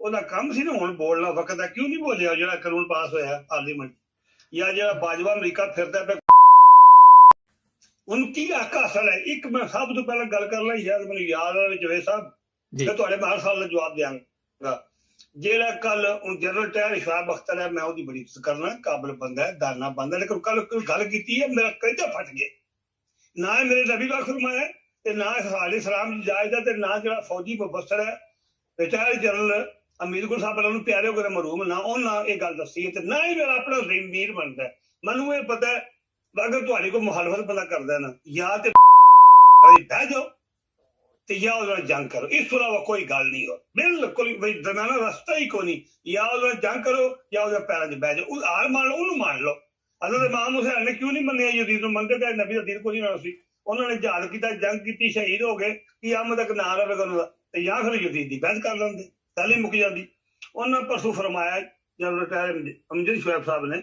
ਉਹਦਾ ਕੰਮ ਸੀ ਨਾ ਹੁਣ ਬੋਲਣਾ ਵਕਤ ਹੈ। ਕਿਉਂ ਨਹੀਂ ਬੋਲਿਆ ਜਿਹੜਾ ਕਾਨੂੰਨ ਪਾਸ ਹੋਇਆ ਪਾਰਲੀਮੈਂਟ, ਜਾਂ ਜਿਹੜਾ ਬਾਜਵਾ ਅਮਰੀਕਾ ਫਿਰਦਾ ਪਿਆ, ਉਹਨੂੰ ਕੀ ਹੱਕ ਹਾਸਲ ਹੈ? ਇੱਕ ਮੈਂ ਸਭ ਤੋਂ ਪਹਿਲਾਂ ਗੱਲ ਕਰ ਲਾਂ, ਸ਼ਾਇਦ ਮੈਨੂੰ ਯਾਦ ਆ ਜਵੇਦ ਸਾਹਿਬ, ਤੇ ਤੁਹਾਡੇ ਮੈਂ ਹਰ ਸਾਲ ਦਾ ਜਵਾਬ ਦਿਆਂਗਾ। ਜਿਹੜਾ ਕੱਲ ਹੁਣ ਜਨਰਲ ਟਾਇਰ ਸ਼ਾਬ ਅਖਤਰ ਹੈ, ਮੈਂ ਉਹਦੀ ਬੜੀ ਇੱਜ਼ਤ ਕਰਨਾ, ਕਾਬਲ ਬੰਦਾ ਹੈ, ਦਾਨਾ ਬੰਦਾ, ਲੇਕਿਨ ਕੱਲ ਗੱਲ ਕੀਤੀ ਹੈ, ਮੇਰਾ ਕਲੇਜਾ ਫਟ ਗਿਆ। ਨਾ ਮੇਰੇ ਨਬੀ ਦਾ ਫਰਮਾਇਆ ਤੇ ਨਾ ਸਾਡੇ ਸਲਾਮ ਦੀ ਇਜਾਜ਼ਤ ਹੈ, ਤੇ ਨਾ ਜਿਹੜਾ ਫੌਜੀ ਮੁਬੱਸਰ ਹੈ ਰਿਟਾਇਰ ਜਨਰਲ ਅਮੀਰ ਗੁਲ ਸਾਹਿਬ ਨੂੰ ਪਿਆਰੇ ਹੋ ਕੇ ਮਰਹੂਮ, ਨਾ ਉਹਨਾਂ ਇਹ ਗੱਲ ਦੱਸੀ ਹੈ, ਤੇ ਨਾ ਹੀ ਮੇਰਾ ਆਪਣਾ ਜ਼ਮੀਰ ਬਣਦਾ। ਮੈਨੂੰ ਇਹ ਪਤਾ ਹੈ ਅਗਰ ਤੁਹਾਡੀ ਕੋਈ ਮੁਖਾਲਫਤ ਬੰਦਾ ਕਰਦਾ ਨਾ, ਜਾਂ ਤੇ ਬਹਿ ਜਾਓ ਤੇ ਜਾਂ ਉਹਦੇ ਨਾਲ ਜੰਗ ਕਰੋ, ਇਸ ਤੋਂ ਇਲਾਵਾ ਕੋਈ ਗੱਲ ਨਹੀਂ ਹੋ, ਬਿਲਕੁਲ ਬਈ ਦਰਮਿਆਨਾ ਰਸਤਾ ਹੀ ਕੋਈ ਨਹੀਂ। ਜਾਂ ਉਹਦੇ ਨਾਲ ਜੰਗ ਕਰੋ ਜਾਂ ਉਹਦੇ ਪੈਰਾਂ 'ਚ ਬਹਿ ਜਾਓ, ਉਹ ਹਾਰ ਮੰਨ ਲਓ, ਉਹਨੂੰ ਮੰਨ ਲਓ। ਹਜ਼ਰਤ ਇਮਾਮ ਹੁਸੈਨ ਨੇ ਕਿਉਂ ਨਹੀਂ ਮੰਨਿਆ ਯਜ਼ੀਦ ਨੂੰ? ਮੰਨਦੇ ਤਾਂ ਨਬੀ ਦਾ ਦੀਨ ਕੋਈ ਨਹੀਂ ਸੀ। ਉਹਨਾਂ ਨੇ ਜਹਾਦ ਕੀਤਾ, ਜੰਗ ਕੀਤੀ, ਸ਼ਹੀਦ ਹੋ ਗਏ, ਕਿਆਮਤ ਤੱਕ ਨਾ ਰਵੇਗਾ ਉਹਨਾਂ ਦਾ, ਤੇ ਜਾਂ ਫਿਰ ਯਜ਼ੀਦ ਦੀ ਬਹਿਸ ਕਰ ਲੈਂਦੇ, ਪਹਿਲੇ ਮੁੱਕ ਜਾਂਦੀ। ਉਹਨਾਂ ਪਰਸੋਂ ਫਰਮਾਇਆ ਜਦ ਰਿਟਾਇਰ ਅਮਜਦ ਸ਼ੁਐਬ ਸਾਹਿਬ ਨੇ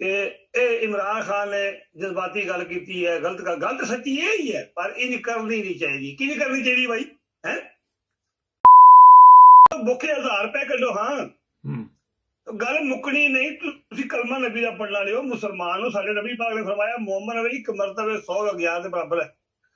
ਕਿ ਇਹ ਇਮਰਾਨ ਖਾਨ ਨੇ ਜਜ਼ਬਾਤੀ ਗੱਲ ਕੀਤੀ ਹੈ, ਗਲਤ ਗੱਲ, ਗੱਲ ਤਾਂ ਸੱਚੀ ਇਹ ਹੀ ਹੈ, ਪਰ ਇਹ ਕਰਨੀ ਨਹੀਂ ਚਾਹੀਦੀ। ਕੀ ਨਹੀਂ ਕਰਨੀ ਚਾਹੀਦੀ ਬਾਈ? ਹੈ ਭੁੱਖੇ 1000 ਰੁਪਏ ਕੱਢੋ, ਹਾਂ ਗੱਲ ਮੁੱਕਣੀ ਨਹੀਂ। ਤੁਸੀਂ ਕਲਮਾ ਨਬੀ ਦਾ ਪੜ੍ਹਨਾ ਲਿਓ, ਮੁਸਲਮਾਨ ਹੋ। ਸਾਡੇ ਨਬੀ ਪਾਕ ਨੇ ਫਰਮਾਇਆ ਮੁਹੰਮਦ ਇੱਕ ਮਰਤਬੇ 100 11 ਦੇ ਬਰਾਬਰ ਹੈ।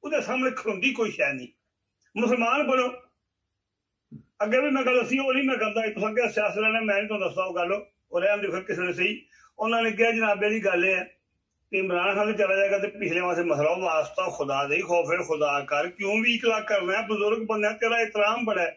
ਉਹਦੇ ਸਾਹਮਣੇ ਖਲੋਂਦੀ ਕੋਈ ਸ਼ੈ ਨਹੀਂ। ਮੁਸਲਮਾਨ ਬਣੋ। ਅੱਗੇ ਵੀ ਮੈਂ ਗੱਲ ਦੱਸੀ, ਉਹ ਨਹੀਂ ਮੈਂ ਕਰਦਾ, ਇੱਕ ਸੰਗਿਆ ਸਿਆਸਤ ਲੈਣਾ, ਮੈਂ ਨਹੀਂ ਤੁਹਾਨੂੰ ਦੱਸਦਾ ਉਹ ਗੱਲ, ਉਹ ਰਹਿਣ ਦੇ ਫਿਰ ਕਿਸੇ ਨੇ ਸਹੀ। ਉਹਨਾਂ ਨੇ ਕਿਹਾ ਜਨਾਬੇ ਦੀ ਗੱਲ ਇਹ ਹੈ ਕਿ ਇਮਰਾਨ ਖਾਨ ਚਲਾ ਜਾਏਗਾ ਤੇ ਪਿਛਲੇ ਵਾਸਤੇ ਮਸਲਾ ਵਾਸਤਾ ਖੁਦਾ ਦੇ ਖੌਫੇ ਖੁਦਾ ਕਰ, ਕਿਉਂ ਵੀ 1 ਲੱਖ ਕਰਨਾ ਹੈ? ਬਜ਼ੁਰਗ ਬੰਦਾ, ਤੇਰਾ ਇਤਰਾਮ ਬੜਾ ਹੈ।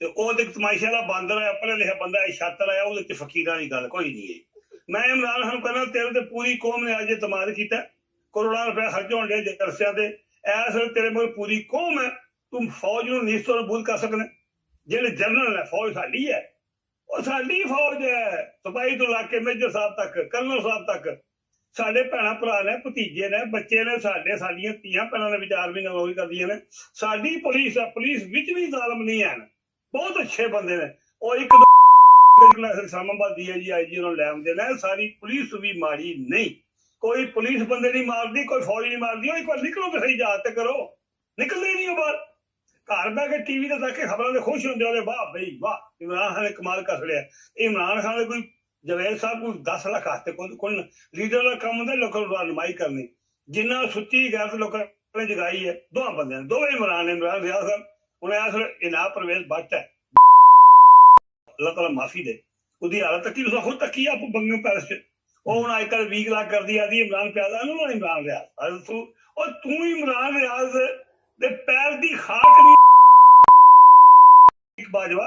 ਤੇ ਉਹ ਤੇ ਤਮਾਸ਼ੇ ਵਾਲਾ ਬਾਂਦਰ ਹੈ, ਪੜ੍ਹਿਆ ਲਿਖਿਆ ਬੰਦਾ ਹੈ, ਛਾਤਰ ਆਇਆ, ਉਹਦੇ ਚ ਫਕੀਰਾਂ ਦੀ ਗੱਲ ਕੋਈ ਨਹੀਂ ਹੈ। ਮੈਂ ਇਮਰਾਨ ਖਾਨ ਕਹਿੰਦਾ ਤੇਰੇ ਤੇ ਪੂਰੀ ਕੌਮ ਨੇ ਅੱਜ ਇਤਮਾਦ ਕੀਤਾ, ਕਰੋੜਾਂ ਰੁਪਏ ਖਰਚ ਹੋਣ ਡੇ ਜਲਸਿਆਂ ਤੇ, ਐਸ ਵੇਲੇ ਤੇਰੇ ਮਗਰ ਪੂਰੀ ਕੌਮ ਹੈ, ਤੂੰ ਫੌਜ ਨੂੰ ਨੀਸਤੋਂ ਨਬੂਦ ਕਰ ਸਕਦਾ। ਜਿਹੜੇ ਜਨਰਲ ਹੈ, ਫੌਜ ਸਾਡੀ ਹੈ, ਉਹ ਸਾਡੀ ਫੌਜ ਹੈ, ਸਿਪਾਹੀ ਤੋਂ ਲਾ ਕੇ ਮੇਜਰ ਸਾਹਿਬ ਤੱਕ, ਕਰਨਲ ਸਾਹਿਬ ਤੱਕ, ਸਾਡੇ ਭੈਣਾਂ ਭਰਾ ਨੇ, ਭਤੀਜੇ ਨੇ, ਬੱਚੇ ਨੇ, ਸਾਡੇ ਸਾਡੀਆਂ ਧੀਆਂ ਭੈਣਾਂ ਦੇ ਵਿਚਾਰ ਵੀ ਨਵੀਂ ਕਰਦੀਆਂ ਨੇ। ਸਾਡੀ ਪੁਲਿਸ ਹੈ, ਪੁਲਿਸ ਵਿੱਚ ਵੀ ਜ਼ਾਲਮ ਨਹੀਂ ਹੈ, ਬਹੁਤ ਅੱਛੇ ਬੰਦੇ ਨੇ। ਉਹ ਇੱਕ ਇਸਲਾਮਾਬਾਦ DIG IG ਉਹਨਾਂ ਲੈ ਆਉਂਦੇ ਨੇ। ਸਾਰੀ ਪੁਲਿਸ ਵੀ ਮਾੜੀ ਨਹੀਂ, ਕੋਈ ਪੁਲਿਸ ਬੰਦੇ ਨਹੀਂ ਮਾਰਦੀ, ਕੋਈ ਫੌਜ ਨਹੀਂ ਮਾਰਦੀ। ਉਹ ਇੱਕ ਵਾਰ ਨਿਕਲੋ ਤੇ ਸਹੀ ਜਹਾਜ਼ ਤੇ ਕਰੋ, ਨਿਕਲਦੇ ਨਹੀਂ ਉਹ ਬਾਹਰ। ਘਰ ਬਹਿ ਕੇ TV ਤੇ ਤੱਕ ਕੇ ਖਬਰਾਂ ਦੇ ਖੁਸ਼ ਹੁੰਦੇ, ਉਹਦੇ ਵਾਹ ਬਈ ਵਾਹ, ਇਮਰਾਨ ਖਾਨ ਨੇ ਕਮਾਲ ਕਰ ਲਿਆ। ਇਮਰਾਨ ਖਾਨ ਦੇ ਕੋਈ ਜਵੇਦ ਸਾਹਿਬ ਕੋਈ 10 ਲੱਖ ਹੱਥ ਕੋਈ ਲੀਡਰ ਦਾ ਕੰਮ ਹੁੰਦਾ ਲੋਕਾਂ ਨੂੰ ਰਹਿਨੁਮਾਈ ਕਰਨੀ। ਜਿੰਨਾ ਸੁੱਚੀ ਗੈਰਤ ਲੋਕਾਂ ਨੇ ਜਗਾਈ ਹੈ ਦੋਵਾਂ ਬੰਦਿਆਂ ਨੇ, ਦੋਵੇਂ ਇਮਰਾਨ ਰਿਆਜ਼ ਸਾਹਿਬ। ਹੁਣ ਇਸ ਵੇਲੇ ਇਨਾਮ ਪਰਵੇਜ਼ ਬੱਟ ਹੈ, ਅੱਲਾਹ ਤਾਲਾ ਮਾਫੀ ਦੇ, ਉਹਦੀ ਹਾਲਤ ਤੱਕੀ, ਤੁਸੀਂ ਖੁਦ ਤੱਕੀ ਆਪ ਬੰਗੇ ਪੈਲਸ ਚ, ਉਹ ਹੁਣ ਅੱਜ ਕੱਲ੍ਹ 20 ਲੱਖ ਕਰਦੀ ਆਦੀ ਇਮਰਾਨ ਪਿਆਦਾ ਨੂੰ ਇਮਰਾਨ ਰਿਆਜ਼ ਤੂੰ ਇਮਰਾਨ ਰਿਆਜ਼ ਦੇ ਪੈਰ ਦੀ ਖਾਕ ਨਹੀਂ ਬਾਜਵਾ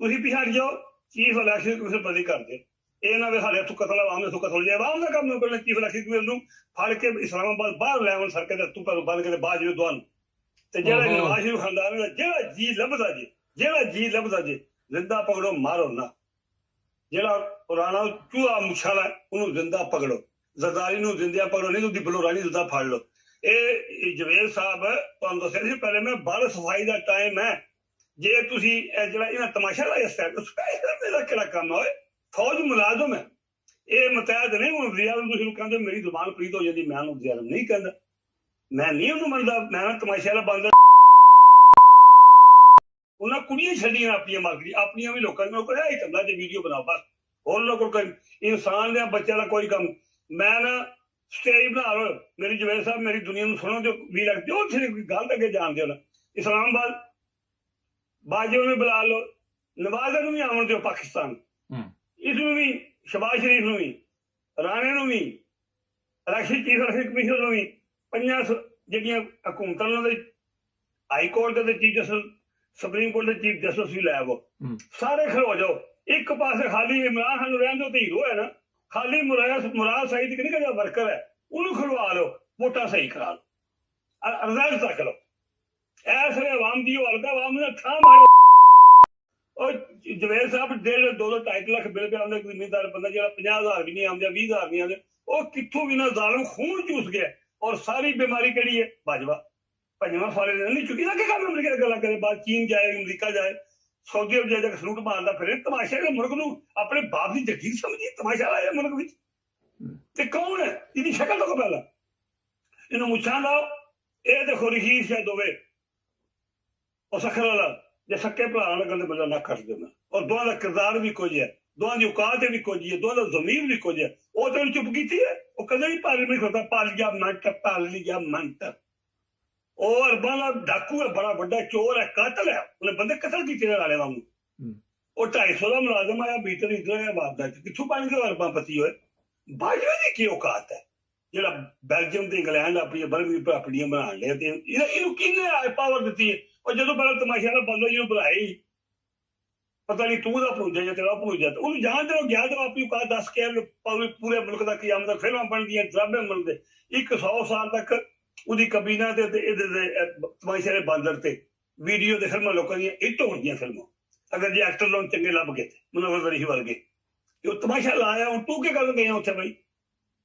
ਤੁਸੀਂ ਪਿਛੜ ਜਾਓ ਚੀਫ ਇਲੈਕਸ਼ਨ ਕਮਿਸ਼ਨ ਬਦਲੀ ਕਰ ਦੇ ਇਹ ਨਾ ਵੀ ਸਾਡੇ ਇੱਥੋਂ ਕਤਲ ਆਵਾਮ ਦੇ ਕਤਲ ਜੇ ਆਵਾਮ ਦਾ ਕੰਮ ਪਹਿਲਾਂ ਚੀਫ ਇਲੈਕਸ਼ਨ ਕਮਿਸ਼ਨ ਨੂੰ ਫੜ ਕੇ ਇਸਲਾਮਾਬਾਦ ਬਾਹਰ ਲੈ ਆਉਣ ਸੜਕਾਂ ਦੇ ਤੂੰ ਬੰਦ ਕੇ ਬਾਅਦ ਵਿੱਚ ਦੁਆਨ ਤੇ ਜਿਹੜਾ ਨਵਾਜ਼ ਸ਼ਰੀਫ ਖਾਨਦਾਨ ਦਾ ਜਿਹੜਾ ਜੀ ਲੱਭਦਾ ਜੇ ਜ਼ਿੰਦਾ ਪਕੜੋ ਮਾਰੋ ਨਾ ਜਿਹੜਾ ਪੁਰਾਣਾ ਚੂਹਾ ਮੁਛਾਲਾ ਉਹਨੂੰ ਜ਼ਿੰਦਾ ਪਕੜੋ ਜ਼ਰਦਾਰੀ ਨੂੰ ਜ਼ਿੰਦਾ ਪਕੜੋ ਨਹੀਂ ਉਹਦੀ ਬਲੋਰਾਨੀ ਜ਼ਿੰਦਾ ਫੜ ਲਓ ਇਹ ਜਵੇਦ ਸਾਹਿਬ ਤੁਹਾਨੂੰ ਦੱਸਿਆ ਸੀ ਪਹਿਲੇ ਮੈਂ ਬਾਹਰ ਸਫਾਈ ਦਾ ਟਾਈਮ ਹੈ ਜੇ ਤੁਸੀਂ ਜਿਹੜਾ ਇਹਨਾਂ ਤਮਾਸ਼ਾ ਲਾਇਆ ਸਪੈਸ਼ਲ ਮੇਰਾ ਕਿਹੜਾ ਕੰਮ ਹੋਏ ਫੌਜ ਮੁਲਾਜ਼ਮ ਹੈ ਇਹ ਮੁਤੈਦ ਨਹੀਂ ਹੁਣ ਵਜ਼ੀਰ ਆਜ਼ਮ ਤੁਸੀਂ ਕਹਿੰਦੇ ਮੇਰੀ ਜ਼ੁਬਾਨ ਪਲੀਤ ਹੋ ਜਾਂਦੀ ਮੈਂ ਉਹਨੂੰ ਵਜ਼ੀਰ ਆਜ਼ਮ ਨਹੀਂ ਕਹਿੰਦਾ ਮੈਂ ਨਹੀਂ ਉਹਨੂੰ ਮੰਨਦਾ ਮੈਂ ਤਮਾਸ਼ਾ ਵਾਲਾ ਬੰਦਾ ਉਹਨਾਂ ਕੁੜੀਆਂ ਛੱਡੀਆਂ ਆਪਣੀਆਂ ਮਾਰਕੀਟ ਆਪਣੀਆਂ ਵੀ ਲੋਕਾਂ ਨੂੰ ਕੋਈ ਇਹ ਧੰਦਾ ਜੇ ਵੀਡੀਓ ਬਣਾਓ ਬਸ ਹੋਰ ਲੋਕਾਂ ਕੋਈ ਇਨਸਾਨ ਦੇ ਬੱਚਿਆਂ ਦਾ ਕੋਈ ਕੰਮ ਮੈਂ ਨਾ ਸਟੇਜ ਬਣਾ ਲਓ ਮੇਰੀ ਜਵੇਦ ਸਾਹਿਬ ਮੇਰੀ ਦੁਨੀਆ ਨੂੰ ਸੁਣੋ ਜੋ ਵੀ ਲੱਗਦੀ ਉਹ ਕੋਈ ਗੱਲ ਅੱਗੇ ਜਾਣਦੇ ਹੋ ਨਾ ਇਸਲਾਮਾਬਾਦ ਬਾਜੋ ਨੂੰ ਬੁਲਾ ਲਓ ਨਵਾਜ਼ ਨੂੰ ਵੀ ਆਉਣ ਦਿਓ ਪਾਕਿਸਤਾਨ ਇਸ ਨੂੰ ਵੀ ਸ਼ਬਾਜ਼ ਸ਼ਰੀਫ ਨੂੰ ਵੀ ਰਾਣੇ ਨੂੰ ਵੀ ਇਲੈਕਸ਼ਨ ਚੀਫ ਇਲੈਕਸ਼ਨ ਕਮਿਸ਼ਨ ਨੂੰ ਵੀ ਪੰਜਾਂ ਜਿਹੜੀਆਂ ਹਕੂਮਤਾਂ ਉਹਨਾਂ ਦੇ ਹਾਈ ਕੋਰਟ ਦੇ ਚੀਫ ਜਸਟਿਸ ਸੁਪਰੀਮ ਕੋਰਟ ਦੇ ਚੀਫ ਜਸਟਿਸ ਵੀ ਲੈ ਆਵੋ ਸਾਰੇ ਖੜੋ ਜਾਓ ਇੱਕ ਪਾਸੇ ਖਾਲੀ ਇਮਰਾਨ ਖਾਨ ਨੂੰ ਰਹਿਣ ਦਿਓ ਤੇ ਹੀਰੋ ਹੈ ਨਾ ਖਾਲੀ ਮੁਰਾਦ ਸਈਦ ਕਿ ਨਹੀਂ ਵਰਕਰ ਹੈ ਉਹਨੂੰ ਖੜਵਾ ਲਓ ਵੋਟਾਂ ਸਹੀ ਕਰਾ ਲਓ ਰਿਜ਼ਲਟ ਤੱਕ ਲਓ ਐਸੇ ਆਵਾਮ ਦੀ ਹਲਕਾ ਆਵਾਮ ਨੇ ਥਾਂ ਮਾਰੋ ਉਹ ਜਵੇਦ ਸਾਹਿਬ 2.5 ਲੱਖ ਬਿੱਲ ਪਿਆ ਉਹਨੇ ਕੋਈ ਜ਼ਿੰਮੇਦਾਰ ਬੰਦਾ ਜਿਹੜਾ 50,000 ਵੀ ਨਹੀਂ ਆਉਂਦਾ 20,000 ਨਹੀਂ ਆਉਂਦੇ ਉਹ ਕਿੱਥੋਂ ਵੀ ਨਾ ਜ਼ਾਲਮ ਖੂਨ ਚੂਸ ਗਿਆ ਔਰ ਸਾਰੀ ਬਿਮਾਰੀ ਕਿਹੜੀ ਹੈ ਬਾਜਵਾ ਪੰਜਵਾਂ ਫਾਲੇ ਨਹੀਂ ਚੁੱਕੀ ਨਾ ਕਿ ਕੰਮ ਅਮਰੀਕਾ ਦੀ ਗੱਲਾਂ ਕਰੇ ਬਾਅਦ ਚੀਨ ਜਾਏ ਅਮਰੀਕਾ ਜਾਏ ਸਾਊਦੀ ਅਰਬ ਜਾ ਕੇ ਸਲੂਟ ਮਾਰਦਾ ਫਿਰ ਤਮਾਸ਼ਾ ਦੇ ਮੁਲਕ ਨੂੰ ਆਪਣੇ ਬਾਪ ਦੀ ਜਗੀਰ ਸਮਝੀ ਤਮਾਸ਼ਾ ਲਾਇਆ ਮੁਲਕ ਵਿੱਚ ਤੇ ਕੌਣ ਹੈ ਇਹਦੀ ਸ਼ਕਲ ਤੋਂ ਪਹਿਲਾਂ ਇਹਨੂੰ ਮੁੱਛਾਂ ਲਾਓ ਇਹ ਦੇਖੋ ਰਹੀਰ ਸ਼ਾਇਦ ਹੋਵੇ ਉਹ ਸਖਰ ਵਾਲਾ ਜੇ ਸੱਕੇ ਭਰਾ ਲੱਗਣ ਦੇ ਬੰਦਾ ਨਾ ਕੱਟ ਦੇਣਾ ਔਰ ਦੋਹਾਂ ਦਾ ਕਿਰਦਾਰ ਵੀ ਕੁਝ ਹੈ ਦੋਹਾਂ ਦੀ ਔਕਾਤ ਵੀ ਕੁਝ ਹੈ ਦੋਹਾਂ ਦਾ ਜ਼ਮੀਰ ਵੀ ਕੁਝ ਹੈ ਉਹ ਤਾਂ ਚੁੱਪ ਕੀਤੀ ਹੈ ਉਹ ਕਦੇ ਵੀ ਪਾਰਲੀਮੈਂਟ ਖੜਦਾ ਪਾਲ ਲਿਆ ਮੰਟ ਉਹ ਅਰਬਾਂ ਦਾ ਡਾਕੂ ਹੈ ਬੜਾ ਵੱਡਾ ਚੋਰ ਹੈ ਕਾਤਲ ਹੈ ਉਹਨੇ ਬੰਦੇ ਕਤਲ ਕੀਤੇ ਨੇ ਨਾਲੇ ਵਾਂਗੂ ਉਹ 250 ਦਾ ਮੁਲਾਜ਼ਮ ਆਇਆ ਭੀਤਰ ਇਧਰ ਹੈ ਬਾਬਦਾ ਕਿੱਥੋਂ ਪਾਣੀ ਦੇ ਅਰਬਾਂ ਪਤੀ ਹੋਏ ਬਾਜਵੇ ਦੀ ਕੀ ਔਕਾਤ ਹੈ ਜਿਹੜਾ ਬੈਲਜੀਅਮ ਤੇ ਇੰਗਲੈਂਡ ਆਪਣੀਆਂ ਬਰਮੀ ਪ੍ਰਾਪਰਟੀਆਂ ਬਣਾਉਣ ਲਿਆ ਤੇ ਇਹਨੂੰ ਕਿਹਨੇ ਪਾਵਰ ਦਿੱਤੀ ਹੈ ਉਹ ਜਦੋਂ ਪਹਿਲਾਂ ਤਮਾਸ਼ਾ ਦਾ ਬੰਦਾ ਜਿਹਨੂੰ ਬੁਲਾਈ ਪਤਾ ਨਹੀਂ ਤੂੰ ਦਾ ਭੂਜਾ ਜਾਂ ਤੇਰਾ ਭੂਜਾ ਉਹਨੂੰ ਜਾਣਦੇ ਹੋ ਗਿਆ ਤਾਂ ਆਪਣੀ ਔਕਾਤ ਦੱਸ ਕੇ ਪੂਰੇ ਮੁਲਕ ਦਾ ਕੀ ਆਮਦ ਫਿਲਮਾਂ ਬਣਦੀਆਂ ਡਰਾਮੇ ਬਣਦੇ 100 ਸਾਲ ਤੱਕ ਉਹਦੀ ਕਬੀਨਾ ਤੇ ਇਹਦੇ ਤਮਾਸ਼ਾ ਦੇ ਬਾਂਦਰ ਤੇ ਵੀਡੀਓ ਦੇ ਫਿਲਮਾਂ ਲੋਕਾਂ ਦੀਆਂ ਇੱਟ ਹੋਣਗੀਆਂ ਫਿਲਮਾਂ ਅਗਰ ਜੇ ਐਕਟਰ ਲੋਕ ਚੰਗੇ ਲੱਭ ਗਏ ਮੁਨੱਵਰ ਅਲੀ ਵਰਗੇ ਉਹ ਤਮਾਸ਼ਾ ਲਾਇਆ ਹੁਣ ਤੂੰ ਕੀ ਕਰਨ ਗਏ ਉੱਥੇ ਬਈ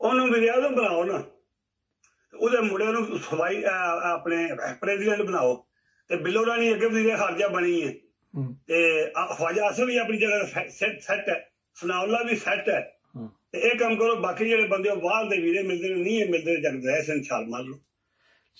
ਉਹਨੂੰ ਵਜ਼ੀਰ ਆਜ਼ਮ ਬਣਾਓ ਨਾ ਉਹਦੇ ਮੁੰਡੇ ਨੂੰ ਸਵਾਈ ਆਪਣੇ ਪ੍ਰੈਜ਼ੀਡੈਂਟ ਬਣਾਓ ਤੇ ਬਿੱਲੋ ਰਾਣੀ ਅੱਗੇ ਵਜ਼ੀਰ ਖਾਰਜਾ ਬਣੀ ਹੈ ਤੇ ਖਵਾਜਾ ਆਸਮ ਵੀ ਆਪਣੀ ਜਗ੍ਹਾ ਸੈੱਟ ਹੈ ਸਨਾਉਲਾ ਵੀ ਸੈੱਟ ਹੈ ਤੇ ਇਹ ਕੰਮ ਕਰੋ ਬਾਕੀ ਜਿਹੜੇ ਬੰਦੇ ਬਾਹਰ ਦੇ ਵੀਰੇ ਮਿਲਦੇ ਨੇ ਨਹੀਂ ਮਿਲਦੇ ਜਗ ਰਹਿ ਛਾਲ ਮਾਰ ਲਓ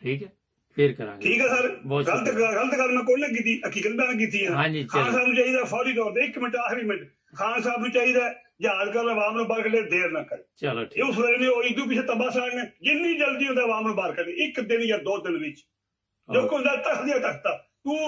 ਠੀਕ ਹੈ ਫਿਰ ਕਰਾਂਗੇ ਠੀਕ ਹੈ ਸਰ ਗਲਤ ਗੱਲ ਮੈਂ ਕੋਈ ਨਾ ਕੀਤੀ ਹਕੀਕਤ ਬਿਆਨ ਕੀਤੀ ਹੈ ਹਾਂਜੀ ਖਾਨ ਸਾਹਿਬ ਨੂੰ ਚਾਹੀਦਾ ਫੌਰੀ ਤੌਰ ਤੇ 1 ਮਿੰਟ ਆਖਰੀ ਮਿੰਟ ਖਾਨ ਸਾਹਿਬ ਨੂੰ ਚਾਹੀਦਾ ਜਹਾਜ਼ ਕਰ ਆਵਾਮ ਨੂੰ ਬਾਹਰ ਕੱਢੇ ਦੇਰ ਨਾ ਕਰੇ ਚਲੋ ਠੀਕ ਉਸ ਵੇਲੇ ਉਹ ਇਦੋਂ ਪਿੱਛੇ ਤਬਾਹ ਸਾੜਨੇ ਜਿੰਨੀ ਜਲਦੀ ਹੁੰਦਾ ਆਵਾਮ ਨੂੰ ਬਾਹਰ ਕੱਢੇ 1 ਦਿਨ ਜਾਂ 2 ਦਿਨ ਵਿੱਚ ਜੋ ਕੋਈ ਦਾ ਤਖਤ ਤਖਤਾ ਤੂੰ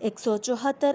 174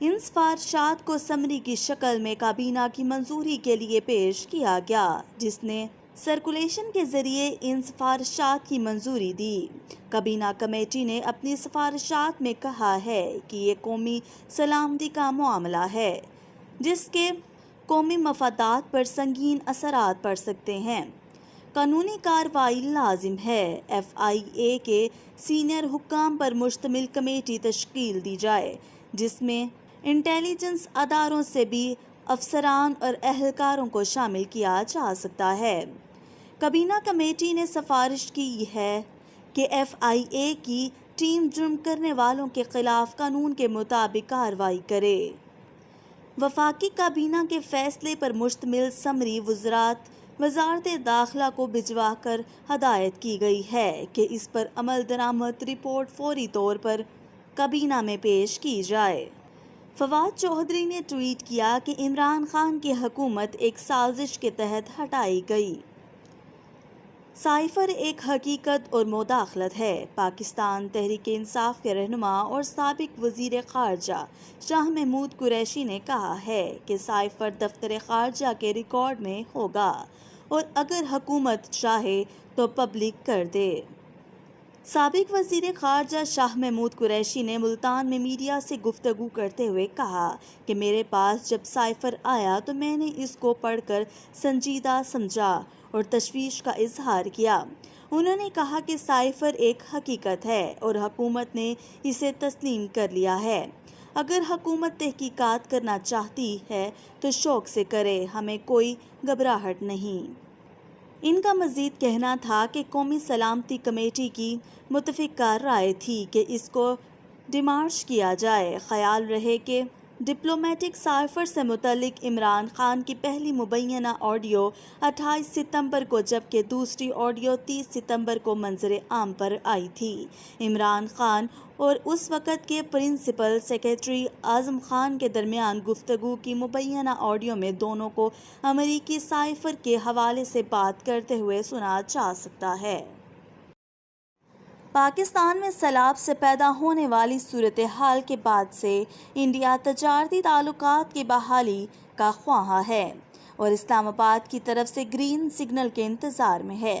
ان سفارشات کو سمری کی شکل میں کابینہ کی منظوری کے لیے پیش کیا گیا، جس نے سرکولیشن کے ذریعے ان سفارشات کی منظوری دی۔ کابینہ کمیٹی نے اپنی سفارشات میں کہا ہے کہ یہ قومی سلامتی کا معاملہ ہے جس کے قومی مفادات پر سنگین اثرات پڑ سکتے ہیں۔ قانونی کارروائی لازم ہے۔ FIA کے سینئر حکام پر مشتمل کمیٹی تشکیل دی جائے جس میں انٹیلیجنس اداروں سے بھی افسران اور اہلکاروں کو شامل کیا جا سکتا ہے۔ کابینہ کمیٹی نے سفارش کی ہے کہ FIA کی ٹیم جرم کرنے والوں کے خلاف قانون کے مطابق کارروائی کرے۔ وفاقی کابینہ کے فیصلے پر مشتمل سمری وزارت داخلہ کو بھجوا کر ہدایت کی گئی ہے کہ اس پر عمل درآمد رپورٹ فوری طور پر کابینہ میں پیش کی جائے۔ فواد چودھری نے ٹویٹ کیا کہ عمران خان کی حکومت ایک سازش کے تحت ہٹائی گئی۔ سائفر ایک حقیقت اور مداخلت ہے۔ پاکستان تحریک انصاف کے رہنما اور سابق وزیر خارجہ شاہ محمود قریشی نے کہا ہے کہ سائفر دفتر خارجہ کے ریکارڈ میں ہوگا اور اگر حکومت چاہے تو پبلک کر دے۔ سابق وزیر خارجہ شاہ محمود قریشی نے ملتان میں میڈیا سے گفتگو کرتے ہوئے کہا کہ میرے پاس جب سائفر آیا تو میں نے اس کو پڑھ کر سنجیدہ سمجھا اور تشویش کا اظہار کیا۔ انہوں نے کہا کہ سائفر ایک حقیقت ہے اور حکومت نے اسے تسلیم کر لیا ہے۔ اگر حکومت تحقیقات کرنا چاہتی ہے تو شوق سے کرے، ہمیں کوئی گھبراہٹ نہیں۔ ان کا مزید کہنا تھا کہ قومی سلامتی کمیٹی کی متفقہ رائے تھی کہ اس کو ڈیمارش کیا جائے۔ خیال رہے کہ ڈپلومیٹک سائفر سے متعلق عمران خان کی پہلی مبینہ آڈیو 28 ستمبر کو جبکہ دوسری آڈیو 30 ستمبر کو منظر عام پر آئی تھی۔ عمران خان اور اس وقت کے پرنسپل سیکریٹری اعظم خان کے درمیان گفتگو کی مبینہ آڈیو میں دونوں کو امریکی سائفر کے حوالے سے بات کرتے ہوئے سنا جا سکتا ہے۔ پاکستان میں سیلاب سے پیدا ہونے والی صورتحال کے بعد سے انڈیا تجارتی تعلقات کی بحالی کا خواہاں ہے اور اسلام آباد کی طرف سے گرین سگنل کے انتظار میں ہے۔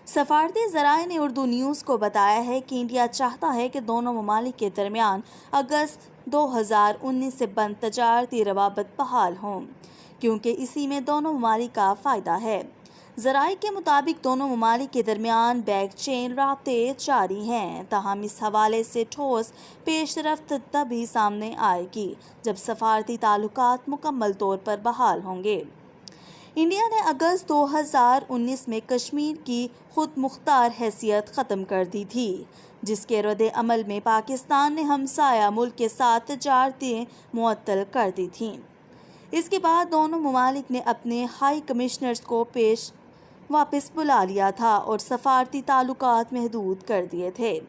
سفارتی ذرائع نے اردو نیوز کو بتایا ہے کہ انڈیا چاہتا ہے کہ دونوں ممالک کے درمیان اگست 2019 سے بند تجارتی روابط بحال ہوں، کیونکہ اسی میں دونوں ممالک کا فائدہ ہے۔ ذرائع کے مطابق دونوں ممالک کے درمیان بیک چین رابطے جاری ہیں، تاہم اس حوالے سے ٹھوس پیش رفت تبھی سامنے آئے گی جب سفارتی تعلقات مکمل طور پر بحال ہوں گے۔ انڈیا نے اگست 2019 میں کشمیر کی خود مختار حیثیت ختم کر دی تھی، جس کے رد عمل میں پاکستان نے ہمسایہ ملک کے ساتھ تجارتیں معطل کر دی تھیں۔ اس کے بعد دونوں ممالک نے اپنے ہائی کمشنرز کو واپس بلا لیا تھا اور سفارتی تعلقات محدود کر دیے تھے۔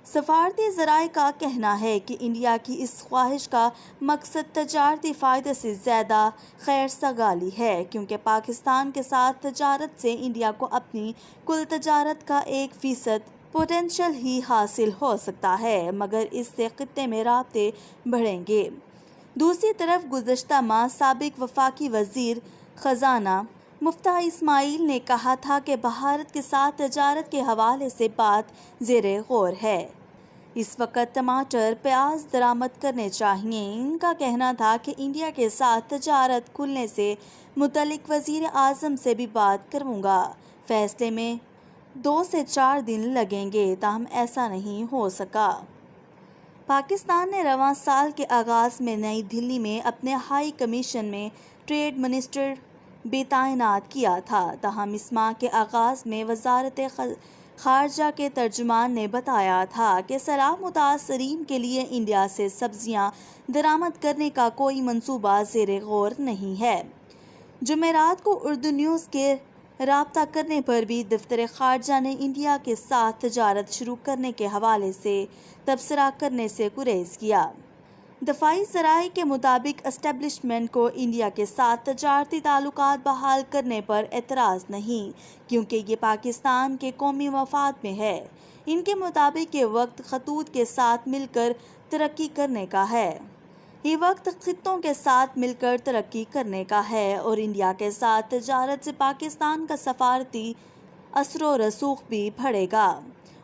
سفارتی ذرائع کا کہنا ہے کہ انڈیا کی اس خواہش کا مقصد تجارتی فائدے سے زیادہ خیر سگالی ہے، کیونکہ پاکستان کے ساتھ تجارت سے انڈیا کو اپنی کل تجارت کا 1% پوٹینشل ہی حاصل ہو سکتا ہے، مگر اس سے خطے میں رابطے بڑھیں گے۔ دوسری طرف گزشتہ ماہ سابق وفاقی وزیر خزانہ مفتاح اسماعیل نے کہا تھا کہ بھارت کے ساتھ تجارت کے حوالے سے بات زیر غور ہے۔ اس وقت ٹماٹر، پیاز درآمد کرنے چاہیے۔ ان کا کہنا تھا کہ انڈیا کے ساتھ تجارت کھلنے سے متعلق وزیر اعظم سے بھی بات کروں گا۔ فیصلے میں 2 سے 4 دن لگیں گے، تاہم ایسا نہیں ہو سکا۔ پاکستان نے رواں سال کے آغاز میں نئی دہلی میں اپنے ہائی کمیشن میں ٹریڈ منسٹر بھی تعینات کیا تھا، تاہم اس ماہ کے آغاز میں وزارت خارجہ کے ترجمان نے بتایا تھا کہ سیلاب متاثرین کے لیے انڈیا سے سبزیاں درآمد کرنے کا کوئی منصوبہ زیر غور نہیں ہے۔ جمعرات کو اردو نیوز کے رابطہ کرنے پر بھی دفتر خارجہ نے انڈیا کے ساتھ تجارت شروع کرنے کے حوالے سے تبصرہ کرنے سے گریز کیا۔ دفاعی ذرائع کے مطابق اسٹیبلشمنٹ کو انڈیا کے ساتھ تجارتی تعلقات بحال کرنے پر اعتراض نہیں، کیونکہ یہ پاکستان کے قومی مفاد میں ہے۔ ان کے مطابق یہ وقت خطوط کے ساتھ مل کر ترقی کرنے کا ہے۔ یہ وقت خطوں کے ساتھ مل کر ترقی کرنے کا ہے اور انڈیا کے ساتھ تجارت سے پاکستان کا سفارتی اثر و رسوخ بھی بڑھے گا۔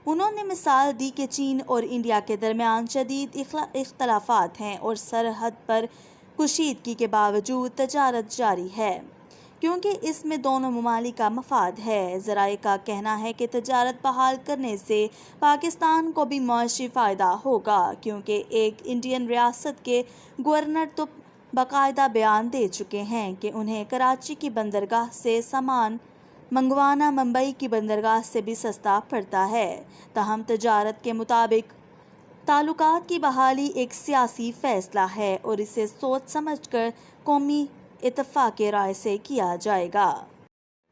انہوں نے مثال دی کہ چین اور انڈیا کے درمیان شدید اختلافات ہیں اور سرحد پر کشیدگی کے باوجود تجارت جاری ہے، کیونکہ اس میں دونوں ممالک کا مفاد ہے۔ ذرائع کا کہنا ہے کہ تجارت بحال کرنے سے پاکستان کو بھی معاشی فائدہ ہوگا، کیونکہ ایک انڈین ریاست کے گورنر تو باقاعدہ بیان دے چکے ہیں کہ انہیں کراچی کی بندرگاہ سے سامان منگوانا ممبئی کی بندرگاہ سے بھی سستا پڑتا ہے۔ تاہم تجارت کے مطابق تعلقات کی بحالی ایک سیاسی فیصلہ ہے اور اسے سوچ سمجھ کر قومی اتفاق رائے سے کیا جائے گا۔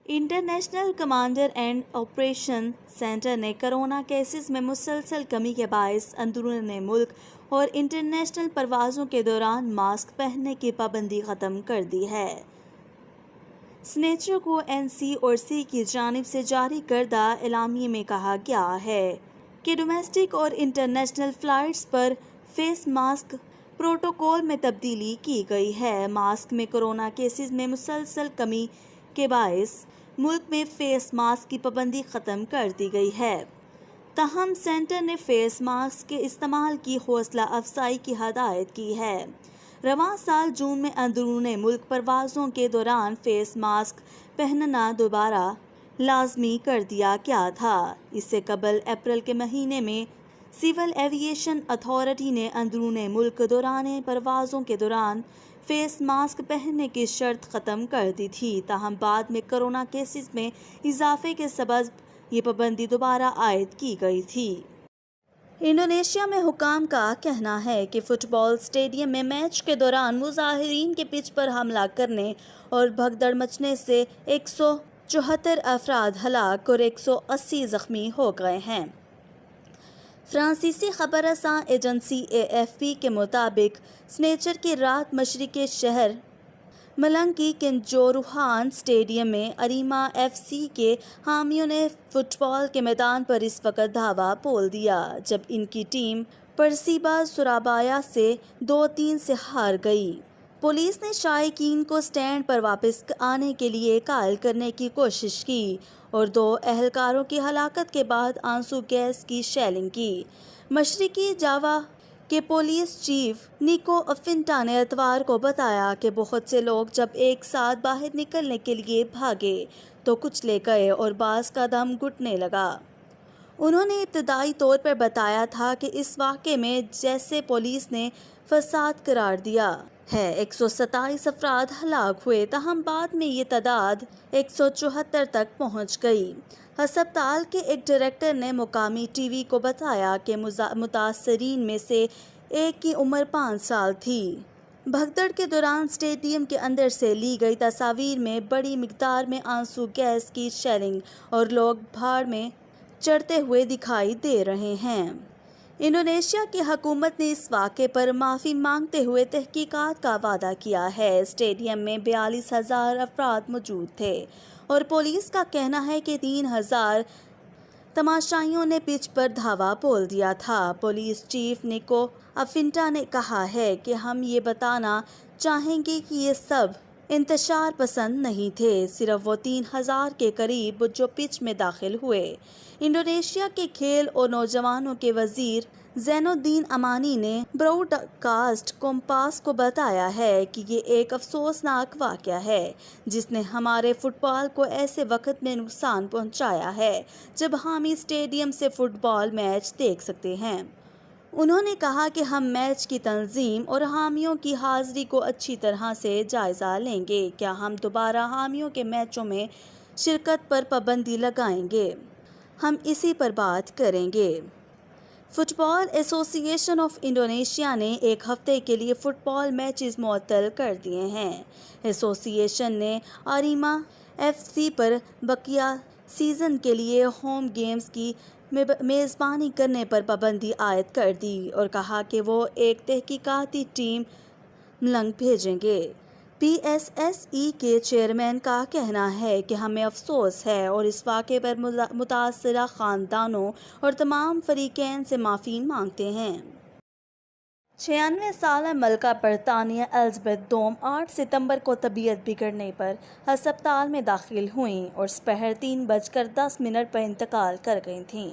International commander and operation center نے کرونا کیسز میں مسلسل کمی کے باعث اندرون ملک اور انٹرنیشنل پروازوں کے دوران ماسک پہننے کی پابندی ختم کر دی ہے۔ سنیچر کو NC اور C کی جانب سے جاری کردہ اعلامیے میں کہا گیا ہے کہ ڈومیسٹک اور انٹرنیشنل فلائٹس پر فیس ماسک پروٹوکول میں تبدیلی کی گئی ہے۔ ماسک میں کرونا کیسز میں مسلسل کمی کے باعث ملک میں فیس ماسک کی پابندی ختم کر دی گئی ہے۔ تاہم سینٹر نے فیس ماسک کے استعمال کی حوصلہ افزائی کی ہدایت کی ہے۔ رواں سال جون میں اندرون ملک پروازوں کے دوران فیس ماسک پہننا دوبارہ لازمی کر دیا گیا تھا۔ اس سے قبل اپریل کے مہینے میں سول ایویشن اتھارٹی نے اندرون ملک دوران پروازوں کے دوران فیس ماسک پہننے کی شرط ختم کر دی تھی، تاہم بعد میں کرونا کیسز میں اضافے کے سبب یہ پابندی دوبارہ عائد کی گئی تھی۔ انڈونیشیا میں حکام کا کہنا ہے کہ فٹ بال اسٹیڈیم میں میچ کے دوران مظاہرین کے پچ پر حملہ کرنے اور بھگدڑ مچنے سے 174 افراد ہلاک اور 180 زخمی ہو گئے ہیں۔ فرانسیسی خبر رساں ایجنسی AFP کے مطابق سنیچر کی رات مشرقی شہر ملنگ کی کنجوروہان اسٹیڈیم میں اریما FC کے حامیوں نے فٹ بال کے میدان پر اس وقت دھاوا بول دیا جب ان کی ٹیم پرسیبا سورابایا سے 2-3 سے ہار گئی۔ پولیس نے شائقین کو اسٹینڈ پر واپس آنے کے لیے قائل کرنے کی کوشش کی اور 2 اہلکاروں کی ہلاکت کے بعد آنسو گیس کی شیلنگ کی۔ مشرقی جاوا کے پولیس چیف نیکو افنٹا نے اتوار کو بتایا کہ بہت سے لوگ جب ایک ساتھ باہر نکلنے کے لیے بھاگے تو کچلے گئے اور بعض کا دم گھٹنے لگا۔ انہوں نے ابتدائی طور پر بتایا تھا کہ اس واقعے میں جسے پولیس نے فساد قرار دیا ہے 127 افراد ہلاک ہوئے، تاہم بعد میں یہ تعداد 174 تک پہنچ گئی۔ ہسپتال کے ایک ڈائریکٹر نے مقامی ٹی وی کو بتایا کہ متاثرین میں سے ایک کی عمر 5 سال تھی۔ بھگدڑ کے دوران اسٹیڈیم کے اندر سے لی گئی تصاویر میں بڑی مقدار میں آنسو گیس کی شیلنگ اور لوگ بھاڑ میں چڑھتے ہوئے دکھائی دے رہے ہیں۔ انڈونیشیا کی حکومت نے اس واقعے پر معافی مانگتے ہوئے تحقیقات کا وعدہ کیا ہے۔ اسٹیڈیم میں 42,000 افراد موجود تھے اور پولیس کا کہنا ہے کہ 3,000 تماشائیوں نے پچ پر دھاوا بول دیا تھا۔ پولیس چیف نیکو افنٹا نے کہا ہے کہ ہم یہ بتانا چاہیں گے کہ یہ سب انتشار پسند نہیں تھے، صرف وہ 3,000 کے قریب جو پچ میں داخل ہوئے۔ انڈونیشیا کے کھیل اور نوجوانوں کے وزیر زین الدین امانی نے براڈ کاسٹ کومپاس کو بتایا ہے کہ یہ ایک افسوسناک واقعہ ہے جس نے ہمارے فٹ بال کو ایسے وقت میں نقصان پہنچایا ہے جب حامی اسٹیڈیم سے فٹ بال میچ دیکھ سکتے ہیں۔ انہوں نے کہا کہ ہم میچ کی تنظیم اور حامیوں کی حاضری کو اچھی طرح سے جائزہ لیں گے۔ کیا ہم دوبارہ حامیوں کے میچوں میں شرکت پر پابندی لگائیں گے؟ ہم اسی پر بات کریں گے۔ فٹ بال ایسوسی ایشن آف انڈونیشیا نے ایک ہفتے کے لیے فٹ بال میچز معطل کر دیے ہیں۔ ایسوسی ایشن نے اریما FC پر بقیہ سیزن کے لیے ہوم گیمز کی میزبانی کرنے پر پابندی عائد کر دی اور کہا کہ وہ ایک تحقیقاتی ٹیم ملنگ بھیجیں گے۔ PSSE کے چیئرمین کا کہنا ہے کہ ہمیں افسوس ہے اور اس واقعے پر متاثرہ خاندانوں اور تمام فریقین سے معافی مانگتے ہیں۔ 96 سالہ ملکہ برطانیہ الزبتھ دوم 8 ستمبر کو طبیعت بگڑنے پر ہسپتال میں داخل ہوئیں اور سپہر 3:10 پر انتقال کر گئی تھیں۔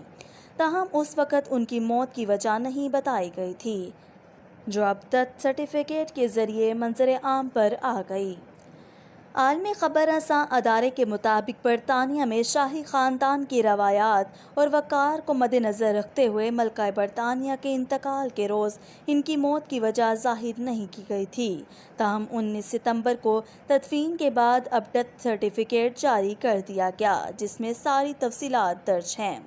تاہم اس وقت ان کی موت کی وجہ نہیں بتائی گئی تھی، جو اب ڈیتھ سرٹیفکیٹ کے ذریعے منظر عام پر آ گئی۔ عالمی خبر رساں ادارے کے مطابق برطانیہ میں شاہی خاندان کی روایات اور وقار کو مد نظر رکھتے ہوئے ملکہ برطانیہ کے انتقال کے روز ان کی موت کی وجہ ظاہر نہیں کی گئی تھی۔ تاہم 19 ستمبر کو تدفین کے بعد اب ڈیتھ سرٹیفکیٹ جاری کر دیا گیا، جس میں ساری تفصیلات درج ہیں۔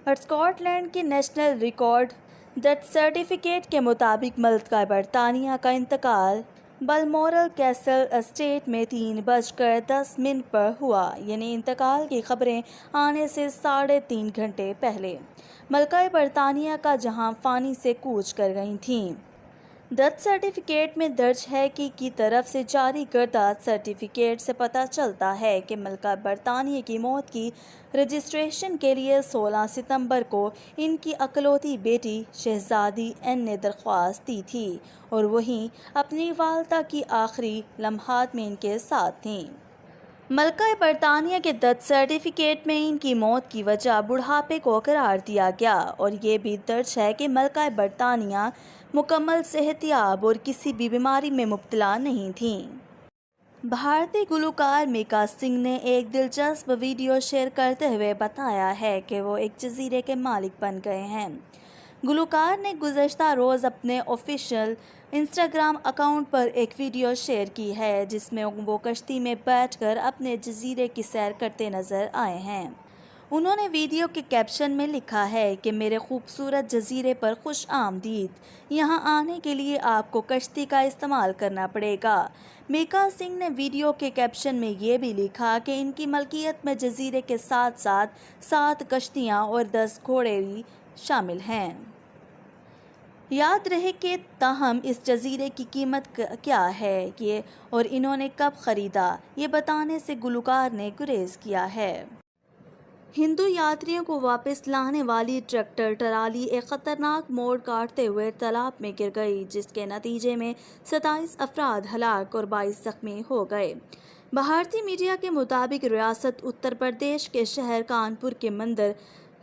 اور اسکاٹ لینڈ کی نیشنل ریکارڈ ڈیتھ سرٹیفکیٹ کے مطابق ملکہ برطانیہ کا انتقال بالمورل کیسل اسٹیٹ میں 3:10 پر ہوا، یعنی انتقال کی خبریں آنے سے 3.5 گھنٹے پہلے ملکہ برطانیہ کا جہاں فانی سے کوچ کر گئی تھیں۔ ڈیتھ سرٹیفکیٹ میں درج ہے کہ کی طرف سے جاری کردہ سرٹیفکیٹ سے پتہ چلتا ہے کہ ملکہ برطانیہ کی موت کی رجسٹریشن کے لیے 16 ستمبر کو ان کی اکلوتی بیٹی شہزادی این نے درخواست دی تھی اور وہیں اپنی والدہ کی آخری لمحات میں ان کے ساتھ تھیں۔ ملکہ برطانیہ کے ڈیتھ سرٹیفکیٹ میں ان کی موت کی وجہ بڑھاپے کو قرار دیا گیا اور یہ بھی درج ہے کہ ملکہ برطانیہ مکمل صحت یاب اور کسی بھی بیماری میں مبتلا نہیں تھیں۔ بھارتی گلوکار میکا سنگھ نے ایک دلچسپ ویڈیو شیئر کرتے ہوئے بتایا ہے کہ وہ ایک جزیرے کے مالک بن گئے ہیں۔ گلوکار نے گزشتہ روز اپنے آفیشیل انسٹاگرام اکاؤنٹ پر ایک ویڈیو شیئر کی ہے، جس میں وہ کشتی میں بیٹھ کر اپنے جزیرے کی سیر کرتے نظر آئے ہیں۔ انہوں نے ویڈیو کے کیپشن میں لکھا ہے کہ میرے خوبصورت جزیرے پر خوش آمدید، یہاں آنے کے لیے آپ کو کشتی کا استعمال کرنا پڑے گا۔ میکا سنگھ نے ویڈیو کے کیپشن میں یہ بھی لکھا کہ ان کی ملکیت میں جزیرے کے ساتھ ساتھ 7 کشتیاں اور 10 گھوڑے بھی شامل ہیں۔ یاد رہے کہ تاہم اس جزیرے کی قیمت کیا ہے اور انہوں نے کب خریدا، یہ بتانے سے گلوکار نے گریز کیا ہے۔ ہندو یاتریوں کو واپس لانے والی ٹریکٹر ٹرالی ایک خطرناک موڑ کاٹتے ہوئے تالاب میں گر گئی، جس کے نتیجے میں 27 افراد ہلاک اور 22 زخمی ہو گئے۔ بھارتی میڈیا کے مطابق ریاست اتر پردیش کے شہر کانپور کے مندر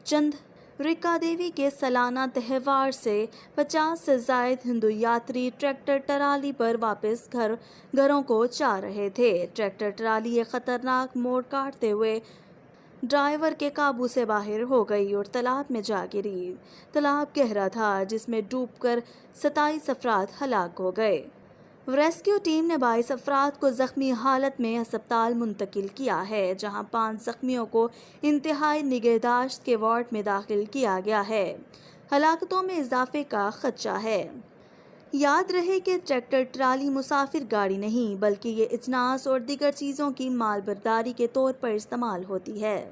چندرکا دیوی کے سالانہ تہوار سے 50 سے زائد ہندو یاتری ٹریکٹر ٹرالی پر واپس گھروں کو جا رہے تھے۔ ٹریکٹر ٹرالی ایک خطرناک موڑ کاٹتے ہوئے ڈرائیور کے قابو سے باہر ہو گئی اور تالاب میں جا گری۔ تالاب گہرا تھا، جس میں ڈوب کر 27 افراد ہلاک ہو گئے۔ ریسکیو ٹیم نے 22 افراد کو زخمی حالت میں ہسپتال منتقل کیا ہے، جہاں 5 زخمیوں کو انتہائی نگہداشت کے وارڈ میں داخل کیا گیا ہے۔ ہلاکتوں میں اضافے کا خدشہ ہے۔ یاد رہے کہ ٹریکٹر ٹرالی مسافر گاڑی نہیں، بلکہ یہ اجناس اور دیگر چیزوں کی مال برداری کے طور پر استعمال ہوتی ہے۔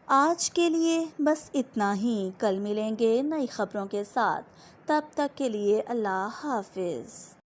آج کے لیے بس اتنا ہی، کل ملیں گے نئی خبروں کے ساتھ، تب تک کے لیے اللہ حافظ۔